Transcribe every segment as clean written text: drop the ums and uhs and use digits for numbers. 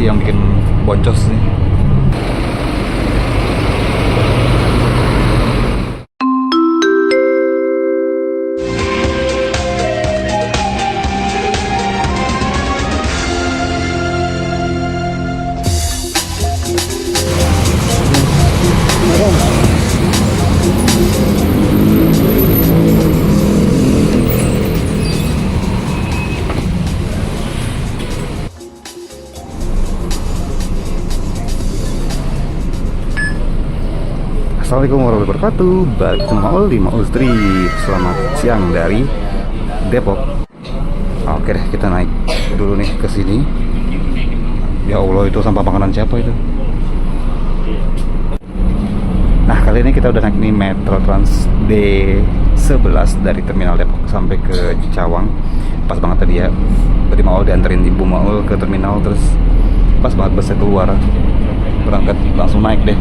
sih yang bikin boncos nih. Assalamualaikum warahmatullahi wabarakatuh. Balik sama Maul di Maul Street. Selamat siang dari Depok. Oke deh, kita naik dulu nih ke sini. Ya Allah, itu sampah makanan siapa itu? Nah, kali ini kita udah naik nih Metro Trans D11 dari Terminal Depok sampai ke Cawang. Pas banget tadi ya. Tadi Maul dianterin Ibu Maul ke terminal, terus pas banget busnya keluar. Berangkat langsung naik deh.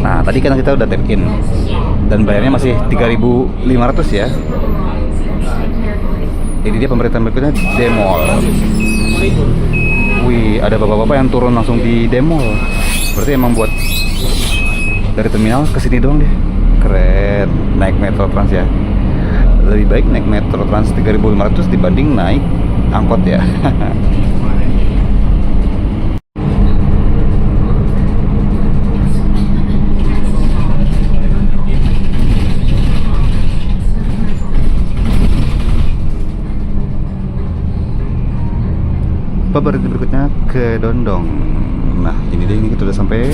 Nah, tadi kan kita udah tap in dan bayarnya masih 3.500 ya. Jadi dia pemberitaan berikutnya Demol. Wih, ada bapak-bapak yang turun langsung di Demol. Berarti emang buat dari terminal ke sini doang deh. Keren, naik Metro Trans ya. Lebih baik naik Metro Trans 3.500 dibanding naik angkot ya. Berarti berikutnya ke Dondong. Nah, ini deh, ini kita udah sampai.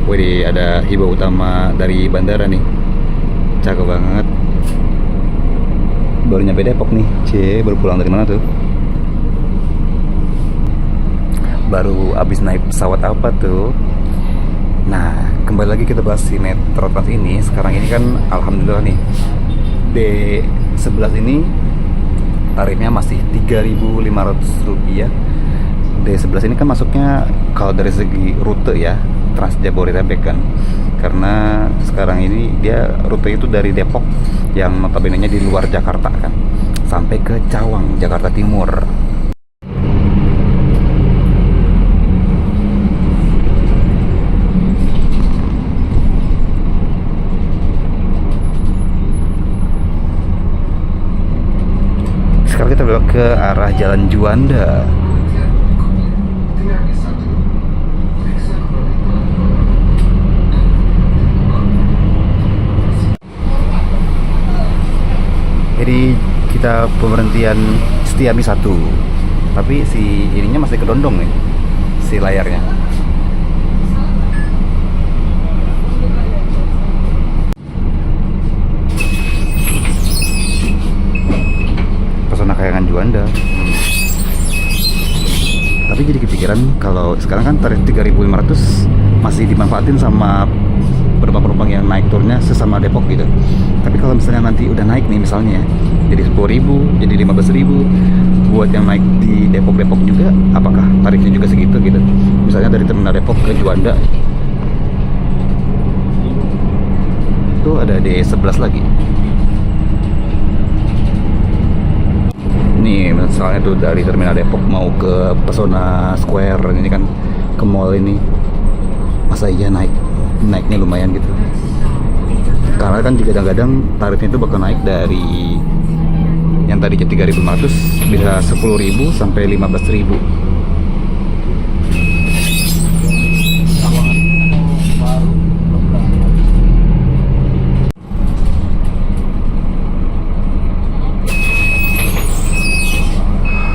Wih, ada hibau utama dari bandara nih. Cakep banget. Baru nyampe Depok nih. Baru pulang dari mana tuh? Baru abis naik pesawat apa tuh. Nah, kembali lagi kita bahas si Metro Trans ini. Sekarang ini kan alhamdulillah nih D11 ini tarifnya masih Rp3.500. D11 ini kan masuknya kalau dari segi rute ya Trans Jabodetabek kan. Karena sekarang ini dia rute itu dari Depok yang notabene-nya di luar Jakarta kan, sampai ke Cawang, Jakarta Timur. Sekarang kita belok ke arah Jalan Juanda. Jadi kita pemberhentian Setiabudi 1. Tapi si ininya masih kedondong nih, si layarnya. Pesona Kayangan Juanda. Tapi jadi kepikiran kalau sekarang kan tarif 3.500 masih dimanfaatin sama penumpang-penumpang yang naik turnya sesama Depok gitu. Tapi kalau misalnya nanti udah naik nih misalnya jadi 10.000, jadi 15.000 buat yang naik di Depok-Depok juga, apakah tarifnya juga segitu gitu? Misalnya dari terminal Depok ke Juanda itu ada D11 lagi. Nih misalnya tuh dari terminal Depok mau ke Pesona Square ini kan, ke mall ini, masa iya naiknya lumayan gitu. Karena kan juga kadang-kadang tarifnya itu bakal naik dari yang tadinya 3.500 bisa 10.000 sampai 15.000.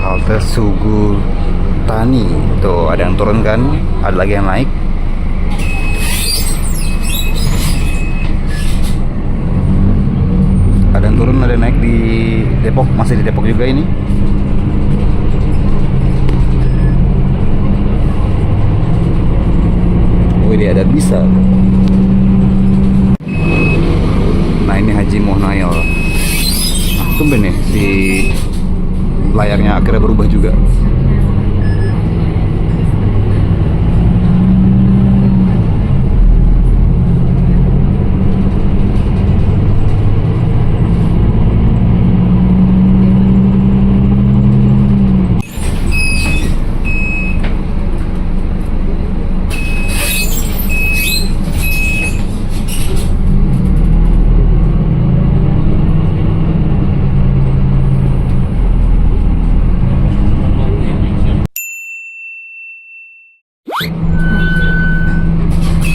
Halte Sugu Tani. Tuh ada yang turun kan, ada lagi yang naik. Ada yang turun, ada yang naik di Depok, masih di Depok juga ini. ya, dan bisa. Nah ini Haji Mohnail. Nah, tumben nih si layarnya akhirnya berubah juga.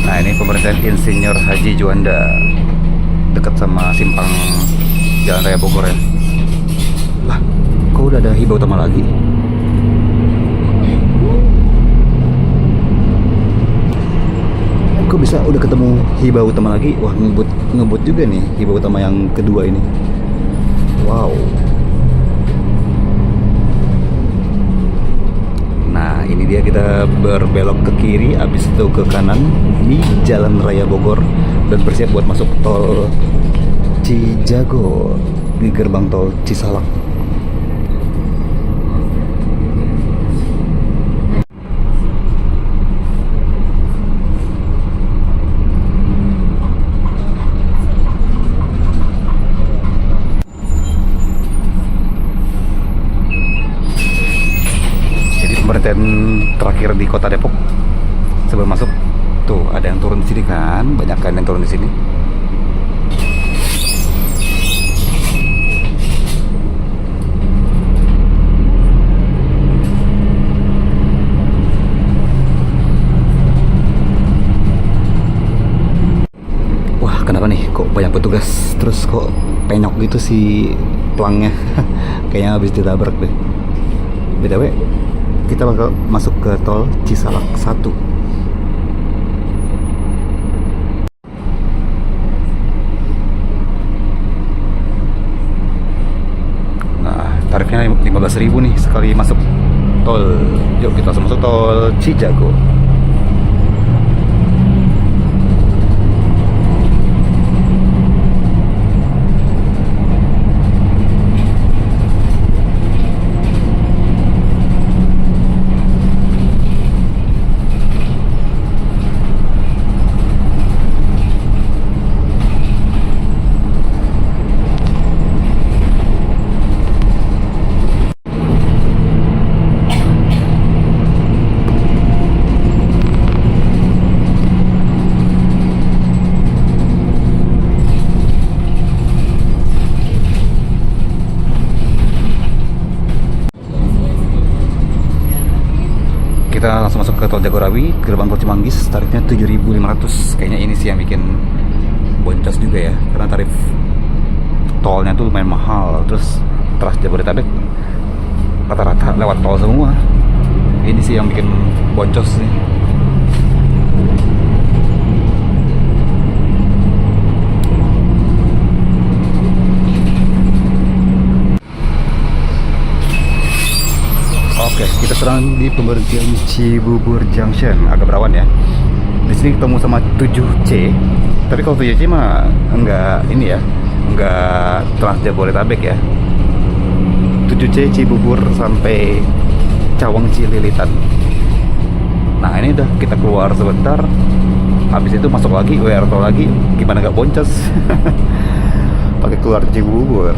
Nah ini pemerintahan Insinyur Haji Juanda, dekat sama simpang Jalan Raya Bogor ya. Lah, kok udah ada hibah utama lagi? Kok bisa udah ketemu hibah utama lagi? Wah, ngebut juga nih hibah utama yang kedua ini. Wow. Nah ini dia, kita berbelok ke kiri, habis itu ke kanan di Jalan Raya Bogor dan bersiap buat masuk tol Cijago di gerbang tol Cisalak. Pemerintahan terakhir di Kota Depok sebelum masuk tuh ada yang turun di sini kan, banyak kan yang turun di sini. Wah kenapa nih kok banyak petugas, terus kok penyok gitu si pelangnya. Kayaknya habis ditabrak deh. BTW kita bakal masuk ke tol Cisalak 1. Nah, tarifnya 15.000 nih sekali masuk tol. Yuk kita langsung masuk tol Cijago. Kita langsung masuk ke tol Jagorawi, gerbang tol Cimanggis, tarifnya 7.500. Kayaknya ini sih yang bikin boncos juga ya, karena tarif tolnya tuh lumayan mahal. Terus Trans Jabodetabek rata-rata lewat tol semua. Ini sih yang bikin boncos nih. Oke, kita serang di pemberhentian Cibubur Junction, agak berawan ya. Di sini ketemu sama 7C. Tapi kalau 7C mah enggak ini ya, enggak Trans Jabodetabek ya. 7C Cibubur sampai Cawang Cililitan. Nah ini udah kita keluar sebentar, habis itu masuk lagi WR tol lagi. Gimana nggak boncos? Pakai keluar Cibubur.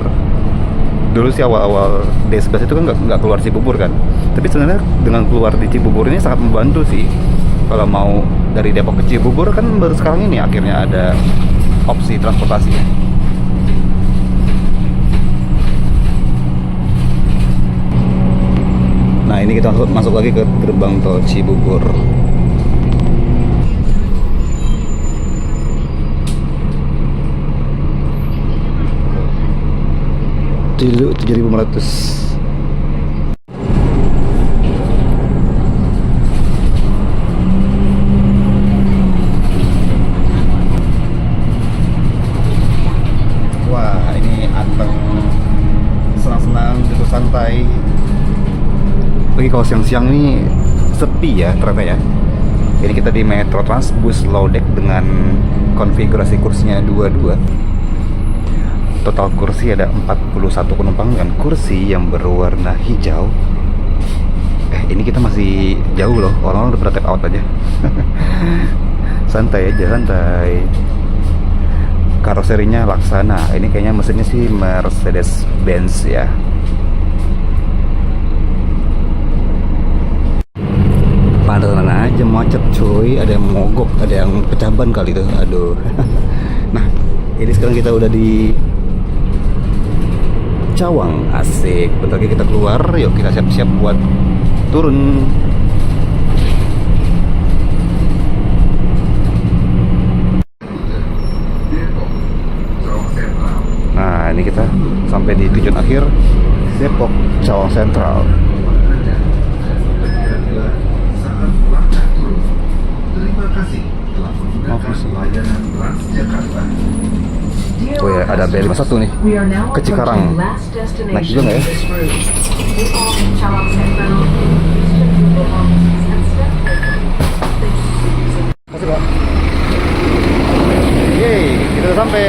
Dulu sih awal-awal D11 itu kan nggak keluar Cibubur kan, tapi sebenarnya dengan keluar di Cibubur ini sangat membantu sih. Kalau mau dari Depok ke Cibubur kan baru sekarang ini akhirnya ada opsi transportasi. Nah ini kita masuk lagi ke gerbang tol Cibubur. Dulu 7.500. Wah ini anteng, senang-senang duduk santai. Lagi kalau siang-siang ini sepi ya ternyata ya. Ini kita di Metro Trans bus low deck dengan konfigurasi kursinya 22. Total kursi ada 41 penumpang dengan kursi yang berwarna hijau. Ini kita masih jauh loh, orang-orang udah pada tap out aja. Santai aja, santai. Karoserinya Laksana. Ini kayaknya mesinnya sih Mercedes-Benz ya. Padahal aja macet cuy, ada yang mogok, ada yang pecah ban kali tuh, aduh. Nah, ini sekarang kita udah di Cawang, asik. Bentar lagi kita keluar, yuk kita siap-siap buat turun. Nah, ini kita sampai di tujuan akhir, Depok Cawang Sentral. Terima kasih telah menggunakan layanan Transjakarta. Oh ya, ada B51 nih ke Cikarang. Naik juga nggak ya? Masih Pak. Yeay, kita udah sampai.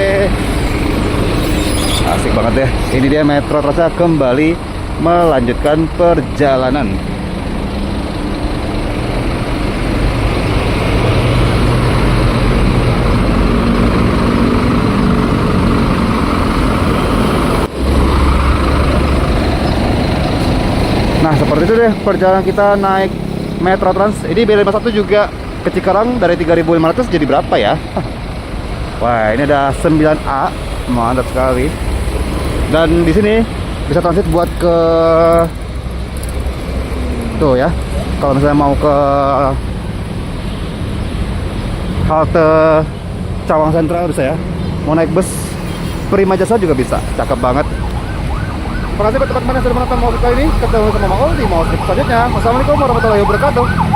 Asik banget ya. Ini dia Metro Trans kembali melanjutkan perjalanan. Nah, seperti itu deh perjalanan kita naik Metro Trans. Ini B51 juga ke Cikarang dari 3.500 jadi berapa ya? Wah, ini ada 9A, mantap sekali. Dan di sini bisa transit buat ke tuh ya. Kalau misalnya mau ke halte Cawang Sentral bisa ya. Mau naik bus Prima Jasa juga bisa. Cakep banget. Terima kasih buat teman-teman yang sudah menonton mau kali ini. Ketemu sama Mang Ol di mau selanjutnya. Wassalamualaikum warahmatullahi wabarakatuh.